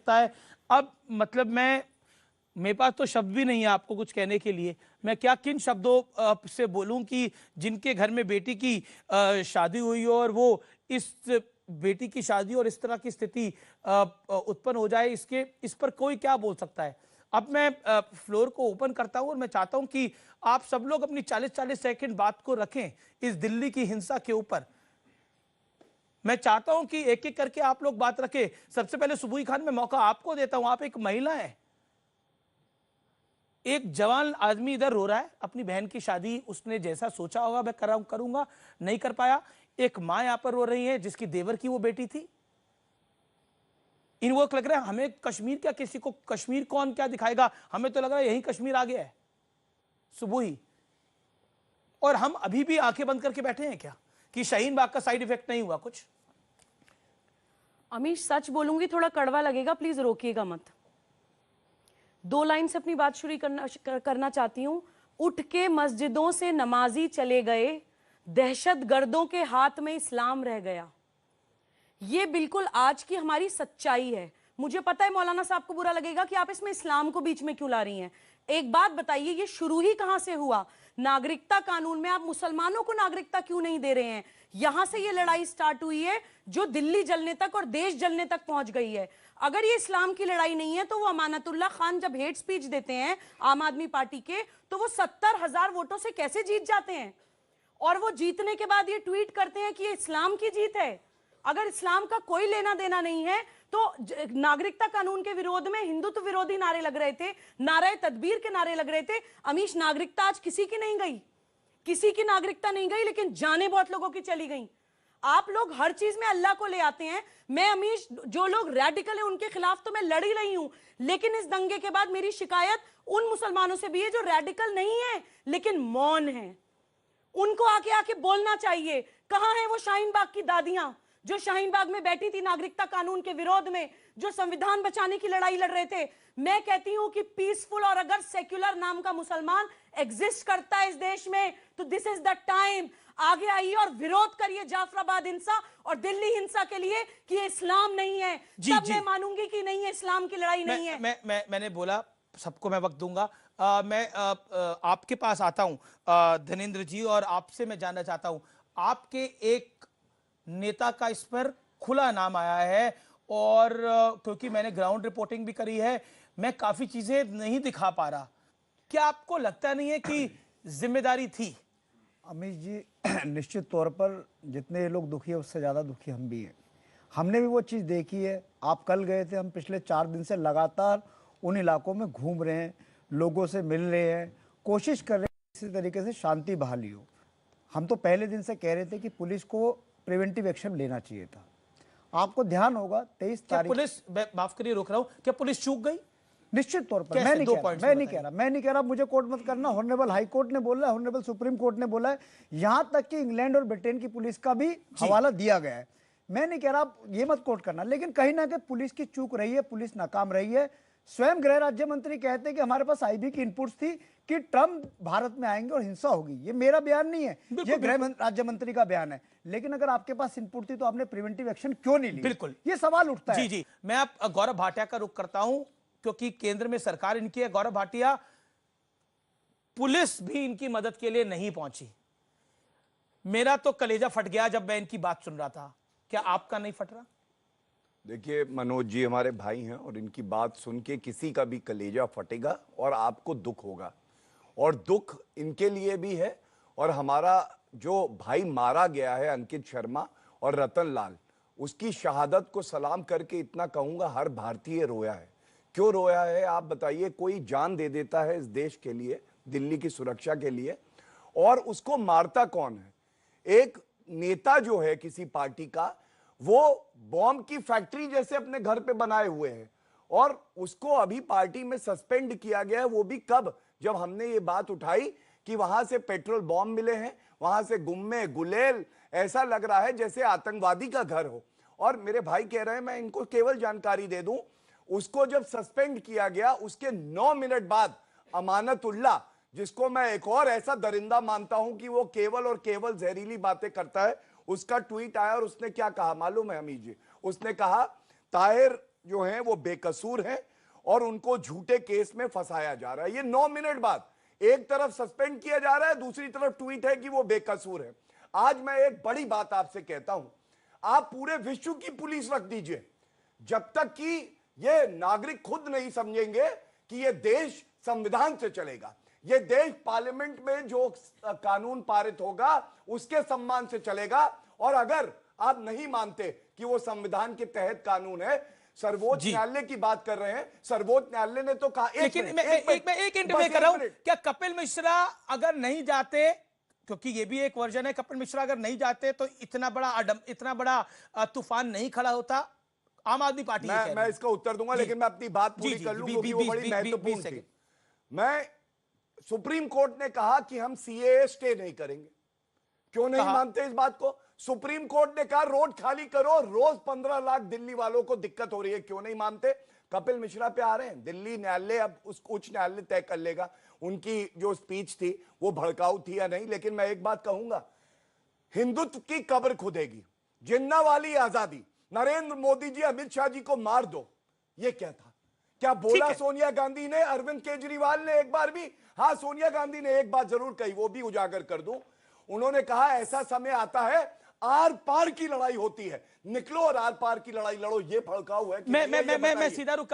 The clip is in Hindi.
सकता है। अब मतलब मेरे पास तो शब्द भी नहीं है आपको कुछ कहने के लिए। मैं क्या किन शब्दों से बोलूं कि जिनके घर में बेटी की शादी हुई हो और वो इस बेटी की शादी और इस तरह की स्थिति उत्पन्न हो जाए, इस पर कोई क्या बोल सकता है। अब मैं फ्लोर को ओपन करता हूं और मैं चाहता हूं कि आप सब लोग अपनी 40-40 सेकंड बात को रखें इस दिल्ली की हिंसा के ऊपर। मैं चाहता हूं कि एक एक करके आप लोग बात रखें। सबसे पहले सुबुई खान, मैं मौका आपको देता हूं। आप एक महिला हैं, एक जवान आदमी इधर रो रहा है, अपनी बहन की शादी उसने जैसा सोचा होगा मैं करूंगा, नहीं कर पाया। एक मां यहां पर रो रही है जिसकी देवर की वो बेटी थी। इन वो लग रहा है हमें कश्मीर क्या, किसी को कश्मीर कौन क्या दिखाएगा, हमें तो लग रहा है यही कश्मीर आ गया है सुबह ही। और हम अभी भी आंखें बंद करके बैठे हैं क्या कि शाहीन बाग का साइड इफेक्ट नहीं हुआ कुछ। अमीश सच बोलूंगी थोड़ा कड़वा लगेगा, प्लीज रोकिएगा मत। 2 लाइन से अपनी बात शुरू करना चाहती हूं। उठ के मस्जिदों से नमाजी चले गए, दहशतगर्दों के हाथ में इस्लाम रह गया। ये बिल्कुल आज की हमारी सच्चाई है। मुझे पता है मौलाना साहब को बुरा लगेगा कि आप इसमें इस्लाम को बीच में क्यों ला रही हैं। एक बात बताइए, ये शुरू ही कहां से हुआ? नागरिकता कानून में आप मुसलमानों को नागरिकता क्यों नहीं दे रहे हैं? यहां से ये लड़ाई स्टार्ट हुई है जो दिल्ली जलने तक और देश जलने तक पहुंच गई है। अगर ये इस्लाम की लड़ाई नहीं है तो वो अमानतुल्लाह खान जब हेट स्पीच देते हैं आम आदमी पार्टी के, तो वो 70,000 वोटों से कैसे जीत जाते हैं? और वो जीतने के बाद ये ट्वीट करते हैं कि ये इस्लाम की जीत है। अगर इस्लाम का कोई लेना देना नहीं है तो नागरिकता कानून के विरोध में हिंदुत्व विरोधी नारे लग रहे थे, नारे तदबीर के नारे लग रहे थे। अमीश, नागरिकता आज किसी की नहीं गई, किसी की नागरिकता नहीं गई, लेकिन जाने बहुत लोगों की चली गई। आप लोग हर चीज में अल्लाह को ले आते हैं। मैं अमीश, जो लोग रेडिकल हैं उनके खिलाफ तो मैं लड़ ही रही हूं, लेकिन इस दंगे के बाद मेरी शिकायत उन मुसलमानों से भी है जो रेडिकल नहीं है लेकिन मौन है। उनको आके आके बोलना चाहिए। कहां है वो शाहीन बाग की दादियां जो शाहीन बाग में बैठी थी नागरिकता कानून के विरोध में, जो संविधान बचाने की लड़ाई लड़ रहे थे? मैं कहती हूं कि पीसफुल और अगर सेक्युलर नाम का मुसलमान एग्जिस्ट करता है इस देश में तो दिस इज द टाइम। आगे आइए और विरोध करिए जाफराबाद हिंसा और दिल्ली हिंसा के लिए कि ये इस्लाम नहीं है। तब मैं मानूंगी कि नहीं है, इस्लाम की लड़ाई नहीं है। मैंने बोला सबको मैं वक्त दूंगा। मैं आपके पास आता हूं धनेंद्र जी, और आपसे मैं जानना चाहता हूं, आपके एक नेता का इस पर खुला नाम आया है और क्योंकि मैंने ग्राउंड रिपोर्टिंग भी करी है, मैं काफी चीजें नहीं दिखा पा रहा। क्या आपको लगता नहीं है कि जिम्मेदारी थी? अमीश जी, निश्चित तौर पर जितने ये लोग दुखी है उससे ज़्यादा दुखी हम भी हैं। हमने भी वो चीज़ देखी है। आप कल गए थे, हम पिछले 4 दिन से लगातार उन इलाकों में घूम रहे हैं, लोगों से मिल रहे हैं, कोशिश कर रहे हैं किसी तरीके से शांति बहाली हो। हम तो पहले दिन से कह रहे थे कि पुलिस को प्रिवेंटिव एक्शन लेना चाहिए था। आपको ध्यान होगा 23 तारीख पुलिस, माफ करिए रोक रहा हूं, क्या पुलिस चूक गई? निश्चित तौर पर मैं नहीं कह रहा, मुझे कोर्ट मत करना। हॉनरेबल हाई कोर्ट ने बोला है, हॉनरेबल सुप्रीम कोर्ट ने बोला है, यहां तक कि इंग्लैंड और ब्रिटेन की पुलिस का भी हवाला दिया गया है। मैं नहीं कह रहा आप ये मत कोर्ट करना, लेकिन कहीं ना कहीं पुलिस की चूक रही है, पुलिस नाकाम रही है। स्वयं गृह राज्य मंत्री कहते हैं कि हमारे पास आईबी की इनपुट्स थी कि ट्रंप भारत में आएंगे और हिंसा होगी। ये मेरा बयान नहीं है, ये गृह राज्य मंत्री का बयान है। लेकिन अगर आपके पास इनपुट थी तो आपने प्रिवेंटिव एक्शन क्यों नहीं ली? बिल्कुल, ये सवाल उठता है। जी, मैं आप गौरव भाटिया का रुख करता हूं क्योंकि केंद्र में सरकार इनकी है। गौरव भाटिया, पुलिस भी इनकी मदद के लिए नहीं पहुंची। मेरा तो कलेजा फट गया जब मैं इनकी बात सुन रहा था। क्या आपका नहीं फट रहा? देखिए मनोज जी हमारे भाई हैं और इनकी बात सुन के किसी का भी कलेजा फटेगा और आपको दुख होगा, और दुख इनके लिए भी है। और हमारा जो भाई मारा गया है अंकित शर्मा और रतन लाल, उसकी शहादत को सलाम करके इतना कहूंगा, हर भारतीय रोया है। क्यों रोया है आप बताइए? कोई जान दे देता है इस देश के लिए, दिल्ली की सुरक्षा के लिए, और उसको मारता कौन है? एक नेता जो है किसी पार्टी का, वो बॉम्ब की फैक्ट्री जैसे अपने घर पे बनाए हुए हैं, और उसको अभी पार्टी में सस्पेंड किया गया है। वो भी कब? जब हमने ये बात उठाई कि वहां से पेट्रोल बॉम्ब मिले हैं, वहां से गुम्मे गुलेल, ऐसा लग रहा है जैसे आतंकवादी का घर हो। और मेरे भाई कह रहे हैं, मैं इनको केवल जानकारी दे दूं, उसको जब सस्पेंड किया गया उसके 9 मिनट बाद अमानतुल्लाह, जिसको मैं एक और ऐसा दरिंदा मानता हूं कि वो केवल और केवल जहरीली बातें करता है, उसका ट्वीट आया और उसने क्या कहा मालूम है अमीर जी? उसने कहा ताहिर जो हैं वो बेकसूर हैं और उनको झूठे केस में फंसाया जा रहा है। ये 9 मिनट बाद एक तरफ सस्पेंड किया जा रहा है, दूसरी तरफ ट्वीट है कि वो बेकसूर है। आज मैं एक बड़ी बात आपसे कहता हूं, आप पूरे विश्व की पुलिस रख दीजिए, जब तक कि ये नागरिक खुद नहीं समझेंगे कि ये देश संविधान से चलेगा, ये देश पार्लियामेंट में जो कानून पारित होगा उसके सम्मान से चलेगा। और अगर आप नहीं मानते कि वो संविधान के तहत कानून है, सर्वोच्च न्यायालय की बात कर रहे हैं, सर्वोच्च न्यायालय ने तो कहा लेकिन मैं एक इंटरव्यू कर रहा हूं, क्या कपिल मिश्रा अगर नहीं जाते, क्योंकि ये भी एक वर्जन है, कपिल मिश्रा अगर नहीं जाते तो इतना बड़ा तूफान नहीं खड़ा होता? आम आदमी पार्टी मैं इसका उत्तर दूंगा, लेकिन मैं अपनी बात पूरी कर लूं क्योंकि वो बड़ी महत्वपूर्ण थी। मैं सुप्रीम कोर्ट ने कहा कि हम सीएए स्टे नहीं करेंगे। क्यों नहीं मानते इस बात को? सुप्रीम कोर्ट ने कहा रोड खाली करो, रोज 15 लाख दिल्ली वालों को दिक्कत हो रही है। क्यों नहीं मानते? कपिल मिश्रा पे आ रहे हैं। दिल्ली न्यायालय अब उस उच्च न्यायालय तय कर लेगा उनकी जो स्पीच थी वो भड़काऊ थी या नहीं। लेकिन मैं एक बात कहूंगा, हिंदुत्व की कब्र खुदेगी। जिन्ना वाली आजादी, नरेंद्र मोदी जी अमित शाह जी को मार दो, ये क्या था? क्या बोला सोनिया गांधी ने, अरविंद केजरीवाल ने एक बार भी? हाँ, सोनिया गांधी ने एक बात जरूर कही, वो भी उजागर कर दूं। उन्होंने कहा ऐसा समय आता है आर पार की लड़ाई होती है, निकलो और आर पार की लड़ाई लड़ो। ये भड़काऊ है कि मैं सीधा रुक